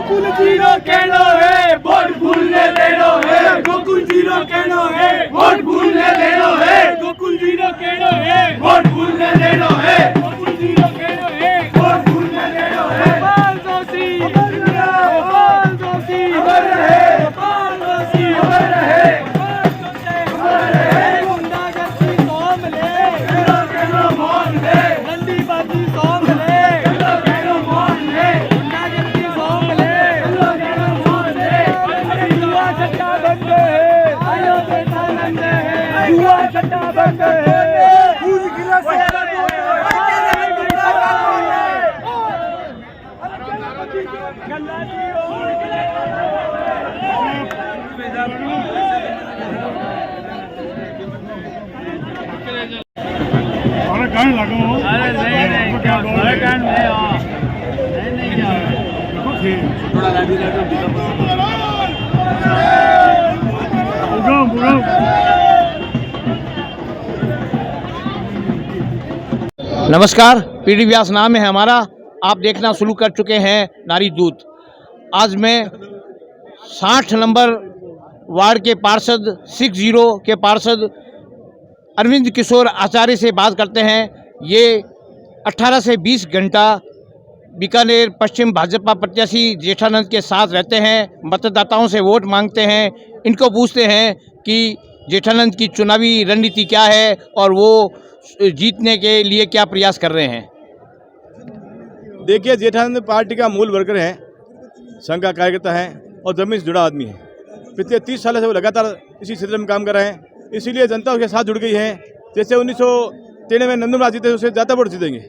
Gokul zero कहना है vote भूलने देना है, गोकुल जीरो कहना है वोट भूलने देना है, गोकुल जीरो कहना है वोट भूलने देना है, गोकुल जीरो कहना है वोट भूलने देना है। गोपाल जोशी गोपाल जोशी अमर रहे, गोपाल जोशी अमर रहे, अमर रहे। गुंडागर्दी सौंप ले, कहना कहना मान ले, रंडीबाजी सौंप ले, कहना कहना मान ले, गुंडागर्दी सौंप ले, कहना कहना मान ले। अरे युवा सट्टा बंद है, आयो बेतानंद है, युवा सट्टा बंद है, दूध गिलास कान लगा हो। अरे नहीं क्या बड़े कान में नहीं क्या थोड़ा लाठी नमस्कार, पीडी व्यास नाम है हमारा। आप देखना शुरू कर चुके हैं नारी दूत। आज मैं 60 नंबर वार्ड के पार्षद 60 के पार्षद अरविंद किशोर आचार्य से बात करते हैं। ये 18 से 20 घंटा बीकानेर पश्चिम भाजपा प्रत्याशी जेठानंद के साथ रहते हैं, मतदाताओं से वोट मांगते हैं, इनको पूछते हैं कि जेठानंद की चुनावी रणनीति क्या है और वो जीतने के लिए क्या प्रयास कर रहे हैं। देखिए, जेठानंद पार्टी का मूल वर्कर है, संघ का कार्यकर्ता है और जमीन से जुड़ा आदमी है। पिछले 30 साल से वो लगातार इसी क्षेत्र में काम कर रहे हैं, इसीलिए जनता उसके साथ जुड़ गई है। जैसे 1993 में नंदू महाराज जीते, उससे ज़्यादा वोट जीतेंगे।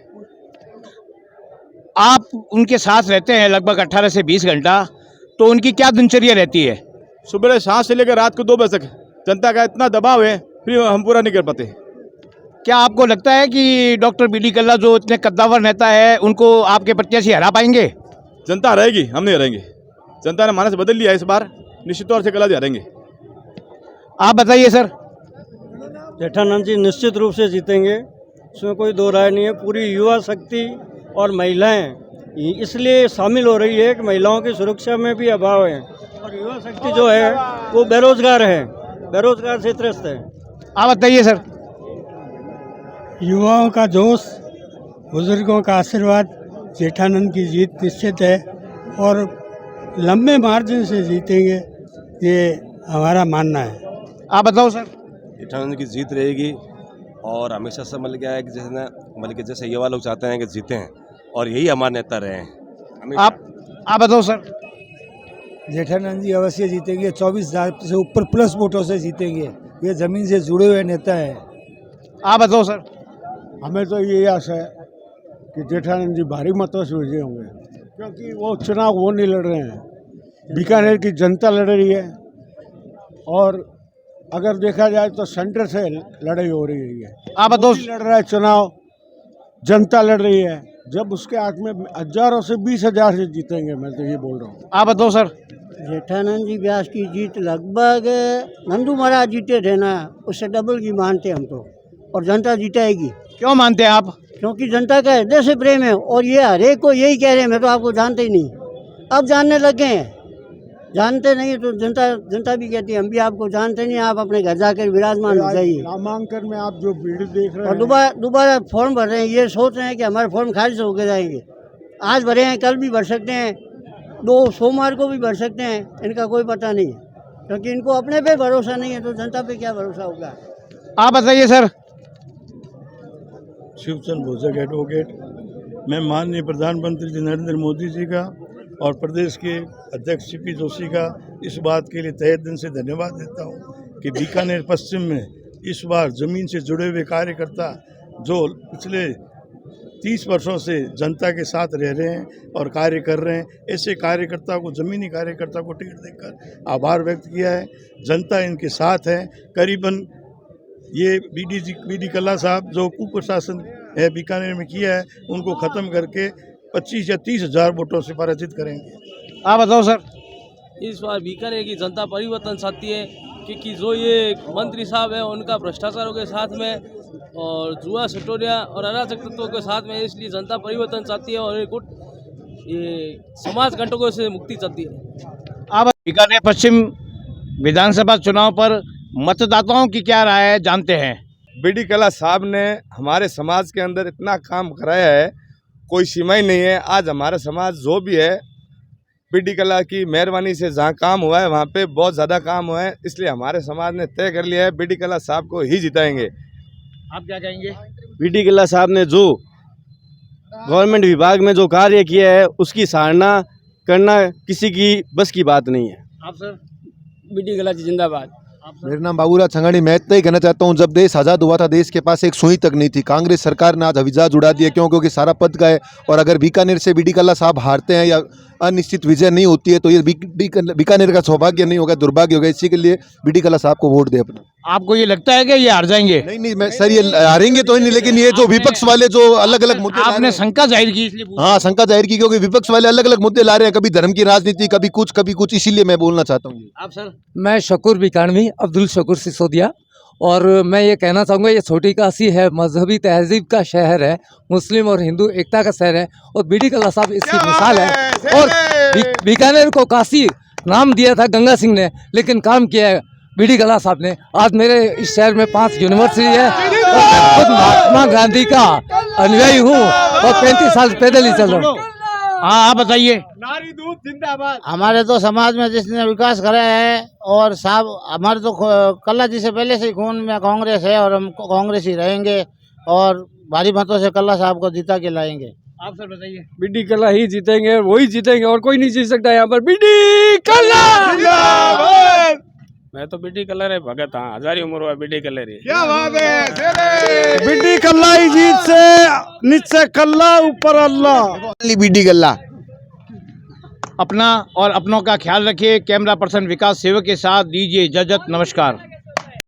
आप उनके साथ रहते हैं लगभग 18 से 20 घंटा, तो उनकी क्या दिनचर्या रहती है? सुबह 7 से लेकर रात को 2 बजे तक जनता का इतना दबाव है, फिर हम पूरा नहीं कर पाते। क्या आपको लगता है कि डॉक्टर बीडी कल्ला जो इतने कद्दावर नेता है, उनको आपके प्रत्याशी हरा पाएंगे? जनता हराएगी, हम नहीं हराएंगे। जनता ने मानस बदल लिया, इस बार निश्चित तौर से कल्ला जी हारेंगे। आप बताइए सर। जेठानंद जी निश्चित रूप से जीतेंगे, इसमें कोई दो राय नहीं है। पूरी युवा शक्ति और महिलाएं इसलिए शामिल हो रही है कि महिलाओं की सुरक्षा में भी अभाव है और युवा शक्ति जो है वो बेरोजगार है, बेरोजगार से त्रस्त है। आप बताइए सर। युवाओं का जोश, बुजुर्गों का आशीर्वाद, जेठानंद की जीत निश्चित है और लंबे मार्जिन से जीतेंगे, ये हमारा मानना है। आप बताओ सर। जेठानंद की जीत रहेगी और हमेशा से मिल गया है कि जैसे युवा लोग चाहते हैं कि जीते हैं और यही हमारे नेता रहे हैं। आप बताओ सर। जेठानंद जी अवश्य जीतेंगे, 24,000 से ऊपर प्लस वोटों से जीतेंगे। ये जमीन से जुड़े हुए नेता हैं। आप बताओ सर। हमें तो ये आशा है कि जेठानंद जी भारी मतों से विजय होंगे, क्योंकि वो चुनाव वो नहीं लड़ रहे हैं, बीकानेर की जनता लड़ रही है। और अगर देखा जाए तो सेंटर से लड़ाई हो रही है। आप बताओ। लड़ रहा है चुनाव, जनता लड़ रही है। जब उसके हाथ में हजारों से 20,000 से जीतेंगे, मैं तो ये बोल रहा हूँ। आप बताओ सर। जेठानंद जी व्यास की जीत लगभग नंदू महाराज जीते थे ना, उससे डबल की मानते हम तो, और जनता जीताएगी। क्यों मानते हैं आप? क्योंकि जनता का हृदय से प्रेम है और ये हर एक को यही कह रहे हैं। मैं तो आपको जानते ही नहीं, अब जानने लगे हैं। जानते नहीं तो जनता भी कहती है हम भी आपको जानते नहीं, आप अपने घर जाकर विराजमान हो जाइए। नामांकन में आप जो वीडियो देख रहे और हैं, दोबारा फॉर्म भर रहे हैं, ये सोच रहे हैं कि हमारे फॉर्म खारिज होकर जाएंगे। आज भरे हैं, कल भी भर सकते हैं, 2 सोमवार को भी भर सकते हैं, इनका कोई पता नहीं है। क्योंकि इनको अपने पे भरोसा नहीं है तो जनता पे क्या भरोसा होगा। आप बताइए सर। शिवचंद भोजक एडवोकेट। मैं माननीय प्रधानमंत्री जी नरेंद्र मोदी जी का और प्रदेश के अध्यक्ष सीपी जोशी का इस बात के लिए तहे दिल से धन्यवाद देता हूं कि बीकानेर पश्चिम में इस बार ज़मीन से जुड़े हुए कार्यकर्ता जो पिछले 30 वर्षों से जनता के साथ रह रहे हैं और कार्य कर रहे हैं, ऐसे कार्यकर्ता को, ज़मीनी कार्यकर्ता को टिकट देकर आभार व्यक्त किया है। जनता इनके साथ है। करीबन ये बीडी कल्ला साहब जो कुप्रशासन है बीकानेर में किया है, उनको ख़त्म करके 25 या 30,000 वोटों से पराजित करेंगे। आप बताओ सर। इस बार बीकानेर की जनता परिवर्तन चाहती है, क्योंकि जो ये मंत्री साहब है उनका भ्रष्टाचारों के साथ में और जुआ सटोरिया और अराजक तत्वों के साथ में, इसलिए जनता परिवर्तन चाहती है और ये समाज कंटकों से मुक्ति चाहती है। अब बीकानेर पश्चिम विधानसभा चुनाव पर मतदाताओं की क्या राय है, जानते हैं। बीडी कल्ला साहब ने हमारे समाज के अंदर इतना काम कराया है, कोई सीमा ही नहीं है। आज हमारा समाज जो भी है, बीडी कल्ला की मेहरबानी से जहाँ काम हुआ है वहाँ पे बहुत ज़्यादा काम हुआ है, इसलिए हमारे समाज ने तय कर लिया है बीडी कल्ला साहब को ही जिताएंगे। आप क्या कहेंगे? बीडी कल्ला साहब ने जो गवर्नमेंट विभाग में जो कार्य किया है उसकी सराहना करना किसी की बस की बात नहीं है। आप सर? बीडी कल्ला जिंदाबाद। मेरा नाम बाबूराज छंगाड़ी। मैं इतना ही कहना चाहता हूँ, जब देश आज़ाद हुआ था देश के पास एक सुई तक नहीं थी। कांग्रेस सरकार ने आज हविजाज उड़ा दिया, क्योंकि सारा पद गए। और अगर बीकानेर से बीडी कल्ला साहब हारते हैं या अनिश्चित विजय नहीं होती है तो ये बीकानेर का सौभाग्य नहीं होगा, दुर्भाग्य होगा। इसी के लिए बीडी कल्ला साहब को वोट दे अपना। आपको ये लगता है कि ये हार जाएंगे? नहीं, मैं सर ये हारेंगे तो नहीं, लेकिन ये जो विपक्ष वाले जो अलग अलग मुद्दे आपने शंका जाहिर की इसलिए? हाँ, शंका जाहिर की, क्योंकि विपक्ष वाले अलग अलग मुद्दे ला रहे हैं, कभी धर्म की राजनीति, कभी कुछ, इसीलिए मैं बोलना चाहता हूँ। आप सर? मैं शकूर बिकानवी, अब्दुल शकूर सिसोदिया, और मैं ये कहना चाहूँगा ये छोटी काशी है, मजहबी तहजीब का शहर है, मुस्लिम और हिंदू एकता का शहर है, और बीडी कल्ला साहब इसकी मिसाल है। और बीकानेर को काशी नाम दिया था गंगा सिंह ने, लेकिन काम किया है बीडी कल्ला साहब ने। आज मेरे इस शहर में 5 यूनिवर्सिटी है, और मैं खुद महात्मा गांधी का अनुयायी हूँ और 35 साल पैदल ही चल रहा हूँ। हाँ, आप बताइए। नारी दूध जिंदाबाद। हमारे तो समाज में जिसने विकास करा है, और साहब हमारे तो कल्ला जी से पहले से ही खून में कांग्रेस है और हम कांग्रेस ही रहेंगे, और भारी मतों से कल्ला साहब को जीता के लाएंगे। आप सर बताइए। बीडी कल्ला ही जीतेंगे, वही जीतेंगे और कोई नहीं जीत सकता यहाँ पर। बीडी कल्ला जिंदाबाद। मैं तो बीडी कल्ला रे भगत हाँ, हजारी उम्र हुआ बीडी कल्ला रे। क्या बात है। बीडी कल्ला ही जीत से नीचे कल्ला ऊपर अल्लाह। बीडी कल्ला। अपना और अपनों का ख्याल रखिए। कैमरा पर्सन विकास सेवक के साथ दीजिए इजाजत। नमस्कार।